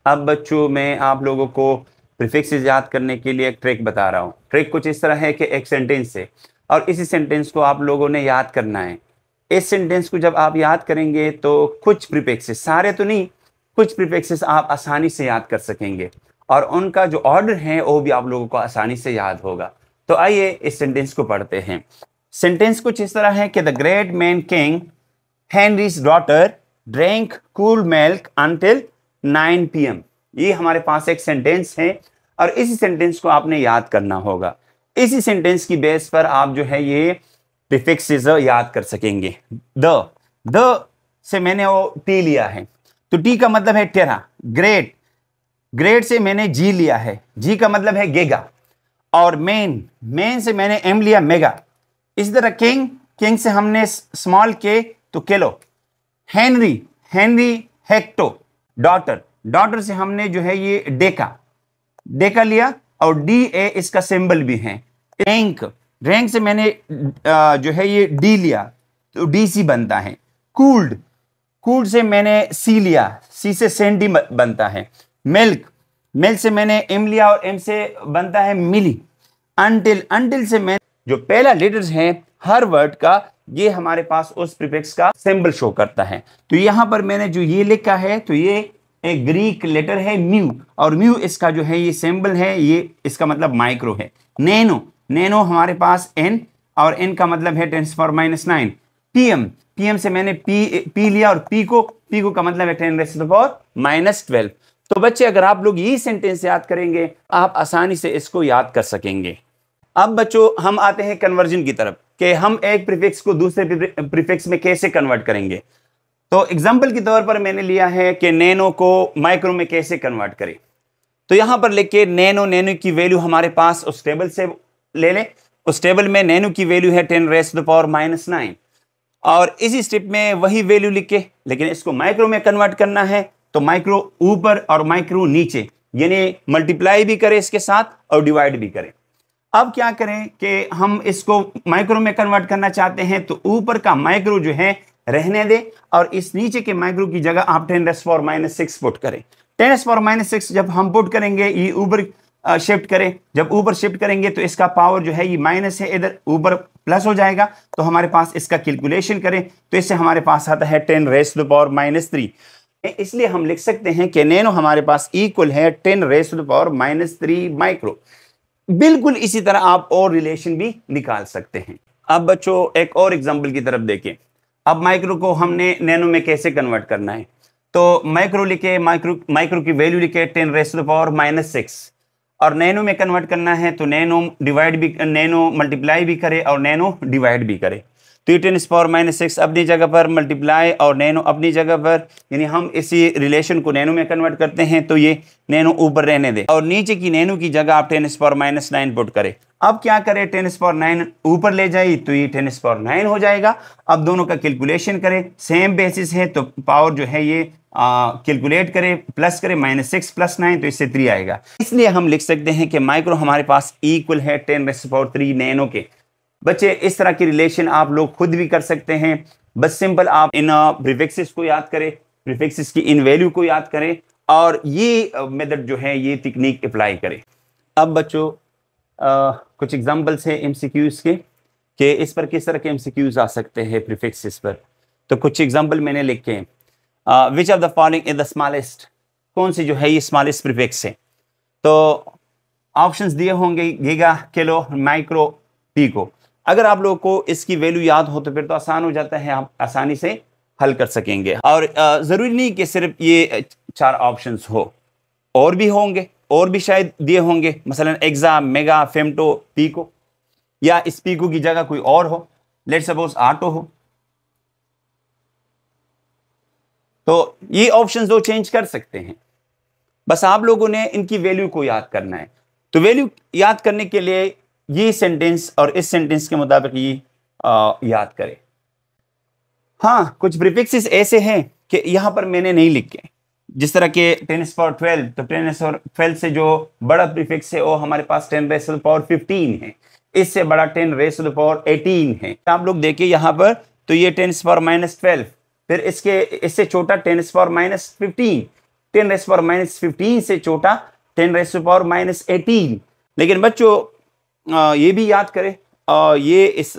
अब बच्चों मैं आप लोगों को प्रीफिक्सेस याद करने के लिए एक ट्रिक बता रहा हूँ। ट्रिक कुछ इस तरह है कि एक सेंटेंस है और इसी सेंटेंस को आप लोगों ने याद करना है। इस सेंटेंस को जब आप याद करेंगे तो कुछ प्रीफिक्सेस, सारे तो नहीं, कुछ प्रीफिक्सेस आप आसानी से याद कर सकेंगे और उनका जो ऑर्डर है वो भी आप लोगों को आसानी से याद होगा। तो आइए इस सेंटेंस को पढ़ते हैं। सेंटेंस कुछ इस तरह है कि the great man king Henrys daughter drink cool milk until 9 PM। ये हमारे पास एक सेंटेंस है और इसी सेंटेंस को आपने याद करना होगा। इसी सेंटेंस की बेस पर आप जो है ये प्रीफिक्सेस याद कर सकेंगे। द से मैंने वो टी लिया है, तो टी का मतलब है टेरा। ग्रेट, ग्रेट से मैंने जी लिया है, जी का मतलब है गेगा। और मेन, मेन से मैंने एम लिया, मेगा। इसी तरह किंग, किंग से हमने स्मॉल के तो kilo. Henry, Henry hecto. Daughter, daughter से हमने जो है ये डेका, डेका लिया और डी ए इसका सिंबल भी है। रैंक, रैंक से मैंने जो है ये डी लिया तो डी सी बनता है। कूल्ड, कूल्ड से मैंने सी लिया, सी से सेंडी बनता है। मिल्क, मिल्क से मैंने एम लिया और एम से बनता है मिली। अंटिल, अंटिल से मैं जो पहला लेटर्स है हर वर्ड का, ये हमारे पास उस प्रीफिक्स का सिंबल शो करता है। तो यहां पर मैंने जो ये लिखा है तो ये एक ग्रीक लेटर है म्यू, और म्यू इसका जो है ये सिंबल है, ये इसका मतलब माइक्रो है। नैनो, नैनो हमारे पास एन और एन का मतलब है 10⁻⁹। पीएम, पीएम से मैंने पी लिया और पी को का मतलब है 10⁻12। तो बच्चे अगर आप लोग ये सेंटेंस याद करेंगे आप आसानी से इसको याद कर सकेंगे। अब बच्चों हम आते हैं कन्वर्जन की तरफ कि हम एक प्रीफिक्स को दूसरे प्रीफिक्स में कैसे कन्वर्ट करेंगे। तो एग्जांपल के तौर पर मैंने लिया है कि नैनो को माइक्रो में कैसे कन्वर्ट करें। तो यहां पर लिखे नैनो, नैनो की वैल्यू हमारे पास उस टेबल से ले लें। उस टेबल में नैनो की वैल्यू है 10⁻⁹ और इसी स्टेप में वही वैल्यू लिखे, लेकिन इसको माइक्रो में कन्वर्ट करना है तो माइक्रो ऊपर और माइक्रो नीचे, यानी मल्टीप्लाई भी करें इसके साथ और डिवाइड भी करें। अब क्या करें कि हम इसको माइक्रो में कन्वर्ट करना चाहते हैं तो ऊपर का माइक्रो जो है रहने दें और इस नीचे के माइक्रो की जगह आप 10⁻⁶ पुट करें। 10⁻⁶ जब हम पुट करेंगे ये ऊपर शिफ्ट करें, जब ऊपर शिफ्ट करेंगे तो इसका पावर जो है ये माइनस है, इधर ऊपर प्लस हो जाएगा। तो हमारे पास इसका कैलकुलेशन करें तो इससे हमारे पास आता है 10⁻³ इसलिए हम लिख सकते हैं कि नैनो हमारे पास इक्वल है 10⁻³ माइक्रो। बिल्कुल इसी तरह आप और रिलेशन भी निकाल सकते हैं। अब बच्चों एक और एग्जांपल की तरफ देखें। अब माइक्रो को हमने नैनो में कैसे कन्वर्ट करना है, तो माइक्रो लिखे, माइक्रो की वैल्यू लिखे 10⁻⁻6 और नैनो में कन्वर्ट करना है तो नैनो डिवाइड भी, नैनो मल्टीप्लाई भी करे और नैनो डिवाइड भी करे। तो 10⁻⁶ अपनी जगह पर, मल्टीप्लाई और नैनो अपनी जगह पर, यानी हम इसी रिलेशन को नैनो में कन्वर्ट करते हैं तो ये नैनो ऊपर रहने दे और नीचे की नैनो की जगह आप 10⁻⁹ पुट करें। अब क्या करें, 10⁻⁹ ऊपर ले जाइए तो ये 10⁻⁹ हो जाएगा। अब दोनों का कैलकुलेशन करें, सेम बेसिस है तो पावर जो है ये कैलकुलेट करें, प्लस करें, -6 + 9 तो इससे 3 आएगा। इसलिए हम लिख सकते हैं कि माइक्रो हमारे पास इक्वल है 10⁻³ नैनो के। बच्चे इस तरह की रिलेशन आप लोग खुद भी कर सकते हैं। बस सिंपल आप इन प्रीफिक्सेस को याद करें, प्रीफिक्सेस की इन वैल्यू को याद करें और ये मेथड जो है ये टेक्निक अप्लाई करें। अब बच्चों कुछ एग्जांपल्स हैं एमसीक्यूज के कि इस पर किस तरह के एमसीक्यूज आ सकते हैं प्रीफिक्सेस पर। तो कुछ एग्जांपल मैंने लिखे हैं। Which of the following is the smallest, कौन सी जो है ये स्मॉलेस्ट प्रीफिक्स है। तो ऑप्शंस दिए होंगे गीगा, किलो, माइक्रो, पीको। अगर आप लोगों को इसकी वैल्यू याद हो तो फिर तो आसान हो जाता है, आप आसानी से हल कर सकेंगे। और जरूरी नहीं कि सिर्फ ये 4 ऑप्शंस हो, और भी होंगे, और भी शायद दिए होंगे, मसलन एक्सा, मेगा, फेमटो, पीको, या इस पीको की जगह कोई और हो, लेट्स सपोज आटो हो। तो ये ऑप्शंस दो चेंज कर सकते हैं, बस आप लोगों ने इनकी वैल्यू को याद करना है। तो वैल्यू याद करने के लिए ये सेंटेंस और इस सेंटेंस के मुताबिक ये याद करें। हाँ, कुछ प्रीफिक्सेस ऐसे हैं कि यहां पर मैंने नहीं लिखे, जिस तरह के 10⁻12, तो 10⁻12 से जो बड़ा प्रीफिक्स है वो हमारे पास 10⁻15 है, इससे बड़ा 10⁻18 है। आप लोग देखिए यहां पर तो ये 10⁻12, फिर इससे छोटा 10⁻15, 10⁻⁻15 से छोटा 10⁻⁻18। लेकिन बच्चों ये भी याद करें, ये इस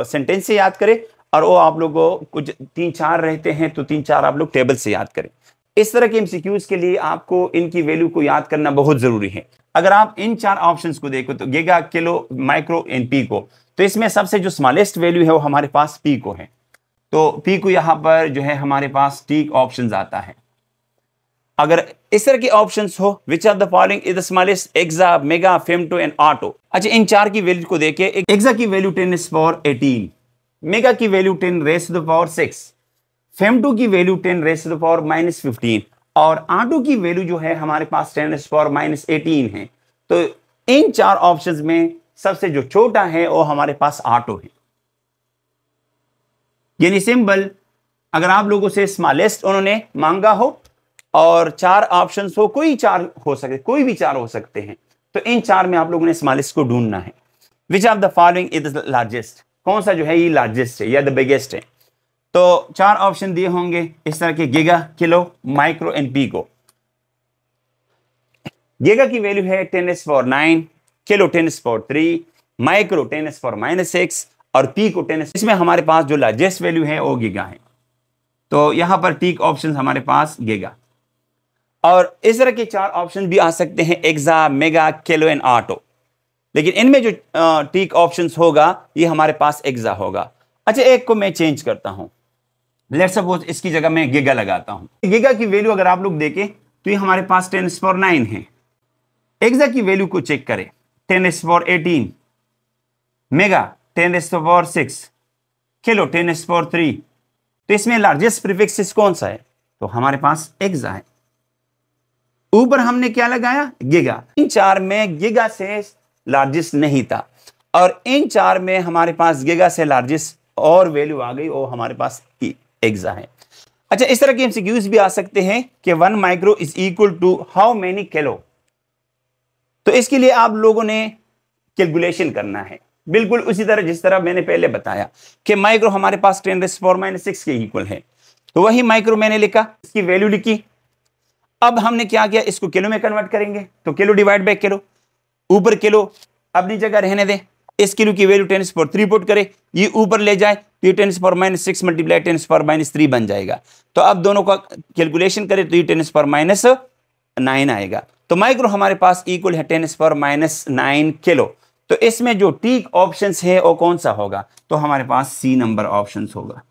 सेंटेंस से याद करें, और वो आप लोगों को कुछ 3-4 रहते हैं तो 3-4 आप लोग टेबल से याद करें। इस तरह के एमसीक्यूज के लिए आपको इनकी वैल्यू को याद करना बहुत जरूरी है। अगर आप इन 4 ऑप्शंस को देखो तो giga, kilo, micro and pico, तो इसमें सबसे जो स्मॉलेस्ट वैल्यू है वो हमारे पास पीको है। तो पीको यहां पर जो है हमारे पास ठीक ऑप्शन आता है। अगर इस तरह के ऑप्शंस हो, which are the following is the smallest, exa, mega, femto and atto. अच्छा, इन 4 की वैल्यू को देखिए, एक्सा की वैल्यू 10⁻18, मेगा की वैल्यू 10⁻6, फेमटो की वैल्यू 10⁻⁻15 और ऑटो की वैल्यू जो है हमारे पास 10⁻18 है। तो इन 4 ऑप्शंस में सबसे जो छोटा है वो हमारे पास ऑटो है। यानी सिंपल, अगर आप लोगों से स्मॉलेस्ट उन्होंने मांगा हो और 4 ऑप्शंस हो, कोई 4 हो सकते, कोई भी 4 हो सकते हैं, तो इन 4 में आप लोगों ने स्मॉलेस्ट को ढूंढना है। Which of the following is the largest, कौन सा जो है ये लार्जेस्ट है या द बिगेस्ट है। तो 4 ऑप्शन दिए होंगे इस तरह के, giga, kilo, micro and pico. Giga की वैल्यू है 10⁻9, किलो 10⁻3, माइक्रो 10⁻6 और पीको 10। इसमें हमारे पास जो लार्जेस्ट वैल्यू है वो गीगा है। तो यहां पर ठीक ऑप्शन हमारे पास गीगा। और इस तरह के 4 ऑप्शन भी आ सकते हैं, exa, mega, kilo and atto. लेकिन इनमें जो ठीक ऑप्शन होगा ये हमारे पास एक्सा होगा। अच्छा, एक को मैं चेंज करता हूं, लेट्स सपोज इसकी जगह मैं गीगा लगाता हूं। गीगा की वैल्यू अगर आप लोग देखें तो ये हमारे पास 10⁻9 है। एक्सा की वैल्यू को चेक करें, 10⁻18, मेगा 10⁻6, किलो 10⁻3। तो इसमें लार्जेस्ट प्रीफिक्स कौन सा है, तो हमारे पास एक्सा है। ऊपर हमने क्या लगाया, गीगा। इन 4 में गीगा से लार्जेस्ट नहीं था, और इन 4 में हमारे पास गीगा से लार्जेस्ट और वैल्यू आ गई, वो हमारे पास एक्सा है। अच्छा, इस तरह के एमसीक्यूज भी आ सकते हैं कि 1 micro is equal to how many kilo. तो इसके लिए आप लोगों ने कैलकुलेशन करना है, बिल्कुल उसी तरह जिस तरह मैंने पहले बताया कि माइक्रो हमारे पास 10⁻6 के इक्वल है। तो वही माइक्रो मैंने लिखा, इसकी वैल्यू लिखी। अब हमने क्या किया, इसको किलो में कन्वर्ट करेंगे, तो किलो डिवाइड बाय किलो, ऊपर किलो अपनी जगह रहने दें, इस किलो की वैल्यू 10⁻3 पुट करें, ये ऊपर ले जाए तो ये 10⁻6 मल्टीप्लाई 10⁻3 बन जाएगा। तो अब दोनों का कैलकुलेशन करें तो ये 10⁻9 आएगा। तो माइक्रो हमारे पास इक्वल है 10⁻9 किलो। तो इसमें जो ठीक ऑप्शन है वो कौन सा होगा, तो हमारे पास सी नंबर ऑप्शन होगा।